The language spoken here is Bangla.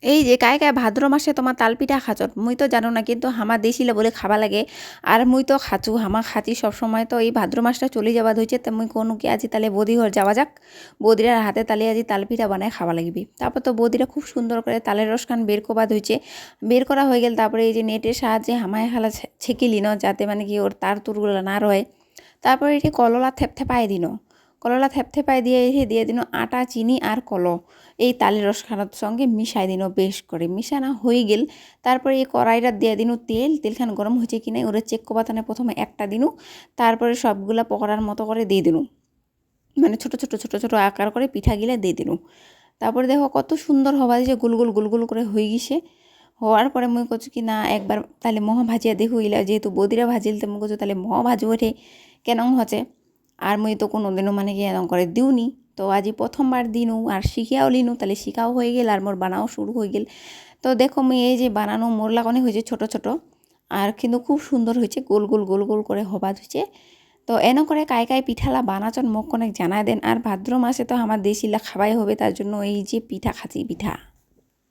এই যে কায় কায় ভাদ্র মাসে তোমার তালপিঠা খাচত মুই তো জানো না, কিন্তু হামা দেশিলে বলে খাবা লাগে। আর মুই তো খাচু, হামা খাচি সবসময়। তো এই ভাদ্র মাসটা চলে যাবা ধইছে, তো মুই কোনো কি আজি তাহলে বৌদি ঘর যাওয়া যাক, বৌদিরার হাতে তালে আজি তালপিঠা বানায় খাওয়া লাগবি। তারপর তো বৌদিরা খুব সুন্দর করে তালের রসখান বের করবা ধইছে, বের করা হয়ে গেল। তারপরে এই যে নেটের সাহায্যে হামায় হালা ছেঁকিলি ন, যাতে মানে কি ওর তার তুরগুলো না রয়। তারপরে এটি কললা থেপথেপায় দিন, কললা থেপথেপায় দিয়ে এসে দিয়ে দিন আটা, চিনি আর কলো এই তালের রসখানার সঙ্গে মিশাই দিন বেশ করে। মিশানো হয়ে গেল, তারপরে এই কড়াইটা দিয়ে দিন তেল, তেলখান গরম হয়েছে কি না ওরা চেক করবাতানে প্রথমে একটা দিনু, তারপরে সবগুলা পকোড়ার মতো করে দিয়ে দিনু, মানে ছোট ছোট ছোট ছোট আকার করে পিঠাগুলা দিয়ে দিনু। তারপরে দেখো কত সুন্দর হবা যে গুলগুল গুলগুল করে হয়ে গেছে। হওয়ার পরে মুই করছি কি না একবার তাহলে মহ ভাজিয়া দেখু ইলা, যেহেতু বদিরা ভাজিল তো মুই করছি তাহলে মহ ভাজু ওঠে কেন হচ্ছে। আর মুই তো কোনো দিনও মানে কি এরকম করে দিউনি, তো আজি প্রথমবার দিনু আর শিখিয়াও লিনু, তাহলে শিখাও হয়ে গেল আর মোর বানাও শুরু হয়ে গেল। তো দেখো মুই এই যে বানানো মোর লাগানো হয়েছে ছোট ছোট, আর কিন্তু খুব সুন্দর হয়েছে, গোল গোল গোল গোল করে হবা হয়েছে। তো এনে করে কায় কায় পিঠালা বানাচন মোক অনেক জানাই দেন। আর ভাদ্র মাসে তো আমার দেশিলা খাবাই হবে, তার জন্য এই যে পিঠা খাচ্ছি পিঠা।